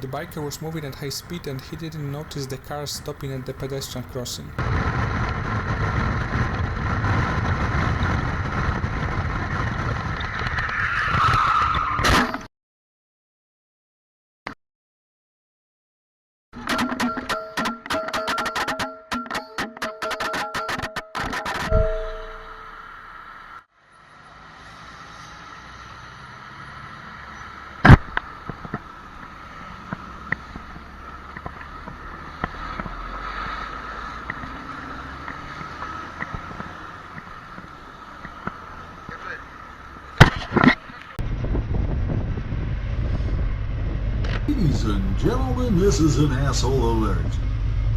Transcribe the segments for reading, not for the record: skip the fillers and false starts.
The biker was moving at high speed and he didn't notice the car stopping at the pedestrian crossing. Ladies and gentlemen, this is an asshole alert.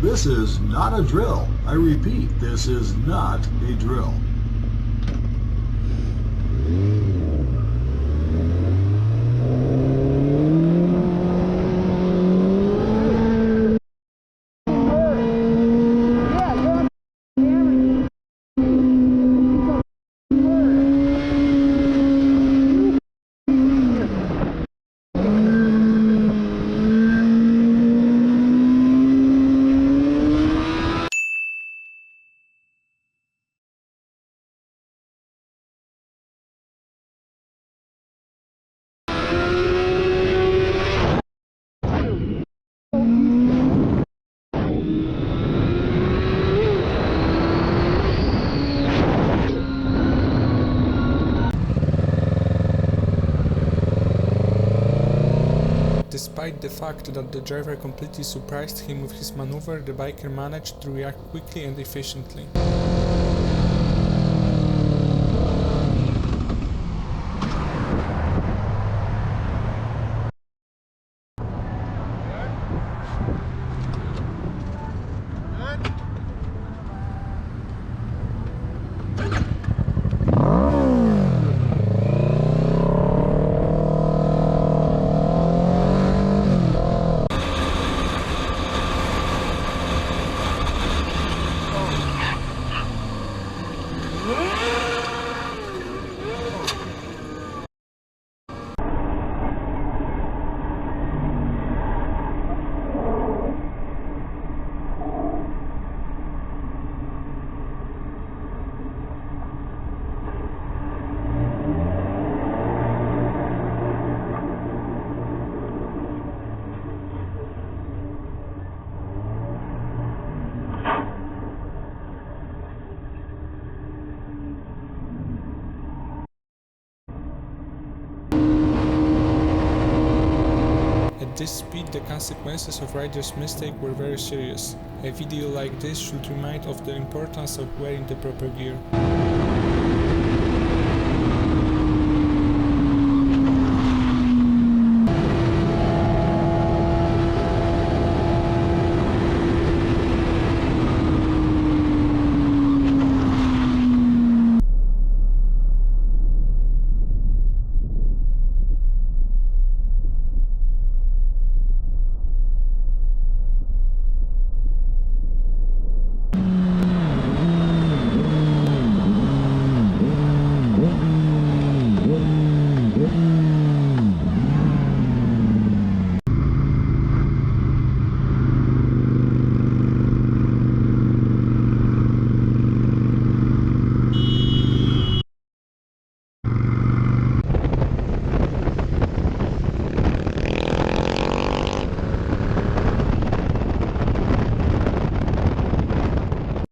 This is not a drill. I repeat, this is not a drill. Despite the fact that the driver completely surprised him with his maneuver, the biker managed to react quickly and efficiently. At this speed, the consequences of Ryder's mistake were very serious. A video like this should remind of the importance of wearing the proper gear.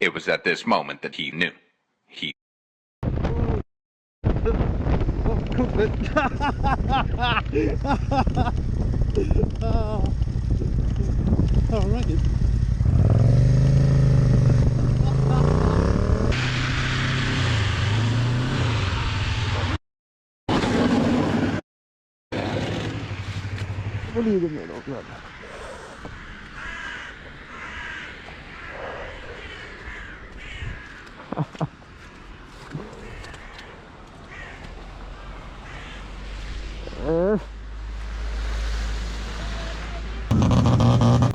It was at this moment that he knew. Alright. Vad blir det med då, grabbar?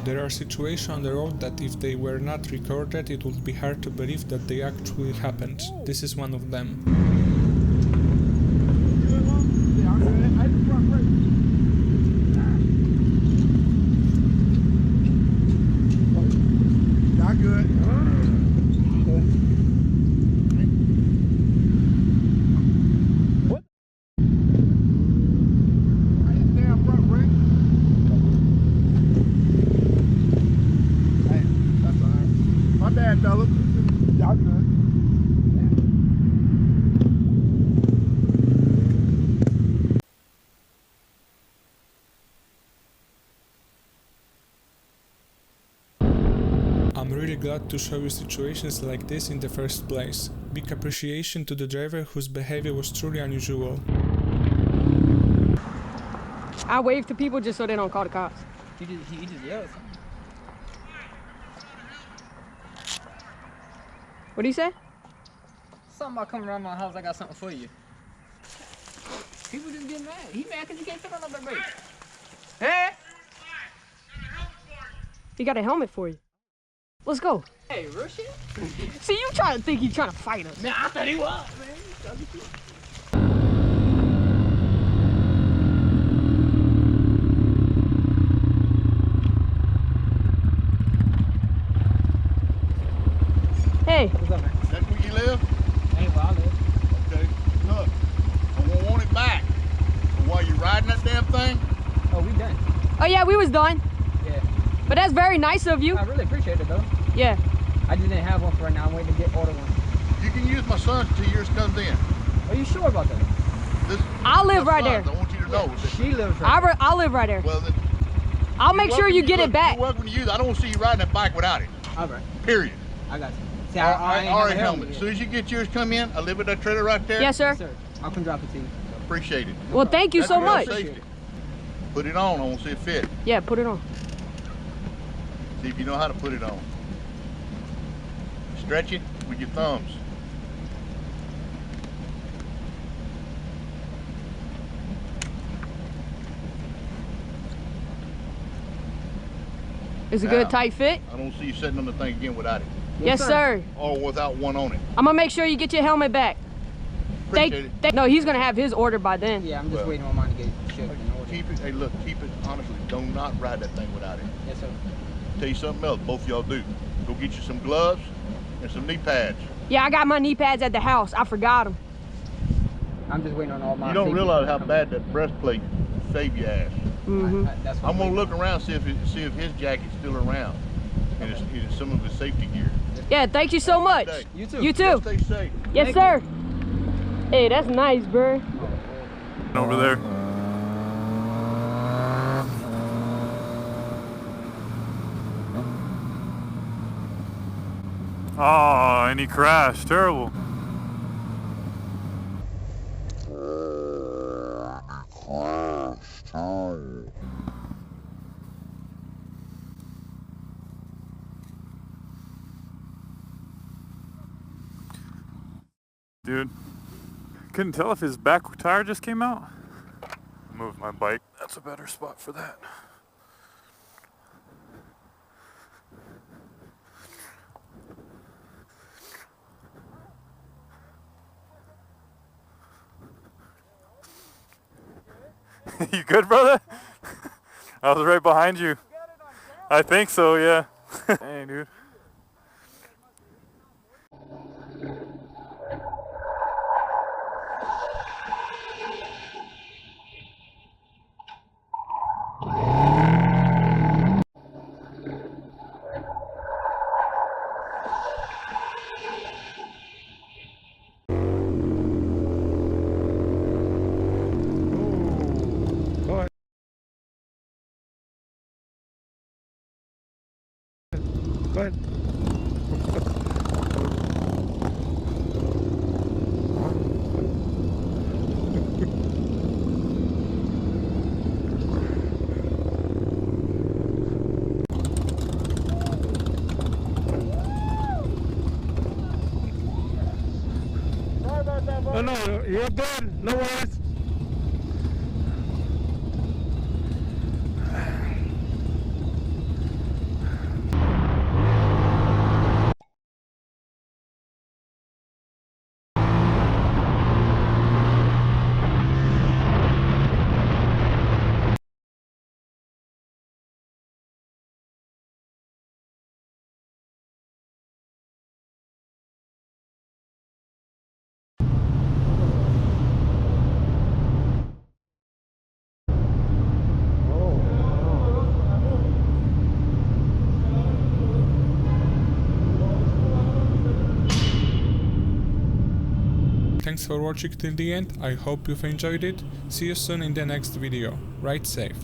There are situations on the road that if they were not recorded, it would be hard to believe that they actually happened. This is one of them. My bad, fellas. Y'all good. I'm really glad to show you situations like this in the first place. Big appreciation to the driver whose behavior was truly unusual. I wave to people just so they don't call the cops. He just yelled something. What do you say? Something about coming around my house, I got something for you. People just get mad. He mad because he can't fit on the brake. Hey! He got a helmet for you. Let's go. Hey, real shit? See, you trying to think he's trying to fight us. Man, I thought he was, man. Hey. What's up, man? That's where you live? Hey, where I live. Okay. Look, I won't want it back. But while you're riding that damn thing, Oh, we done. Oh yeah, we was done. Yeah. But that's very nice of you. I really appreciate it, though. Yeah. I just didn't have one for right now. I'm waiting to order one. you can use my son's till yours comes in. Are you sure about that? This, I live my right son's. there. I want you to know. that- She lives right there. I live right there. Well, then, I'll make sure you get it back. You're welcome to use it. I don't want to see you riding that bike without it. All right. Period. I got you. See, All I right, ain't all have right, a helmet. As yet. soon as you get yours come in, I live at that trailer right there. Yes, sir. Yes, sir. I'll come drop it to you. Appreciate it. Well, thank you That's so real much. safety. Put it on. I want to see it fit. Yeah, put it on. See if you know how to put it on. Stretch it with your thumbs. It's a Now, good tight fit. I don't see you sitting on the thing again without it. Yes, sir. Or without one on it. I'm gonna make sure you get your helmet back. Appreciate it. No, he's gonna have his order by then. Yeah, I'm just Well, waiting on mine to get shipped in order. Keep it, hey look, keep it, honestly, do not ride that thing without it. Yes, sir. Tell you something else, both of y'all do. Go get you some gloves and some knee pads. Yeah, I got my knee pads at the house. I forgot them. I'm just waiting on all my You don't safety realize to how come bad that breastplate saved your ass. Mm-hmm. That's what I'm gonna waiting look on. around, see if his jacket's still around. And it's some of his safety gear. Yeah, thank you so much. Day. You too. You too. Stay safe. Yes, sir. Hey, that's nice, bro. Over there. Oh, and he crashed. Terrible. Dude, couldn't tell if his back tire just came out. Move my bike. That's a better spot for that. You good, brother? I was right behind you. I think so, yeah. Hey, dude. Go ahead. No, you're good. No worries. Thanks for watching till the end, I hope you've enjoyed it. See you soon in the next video. Ride safe.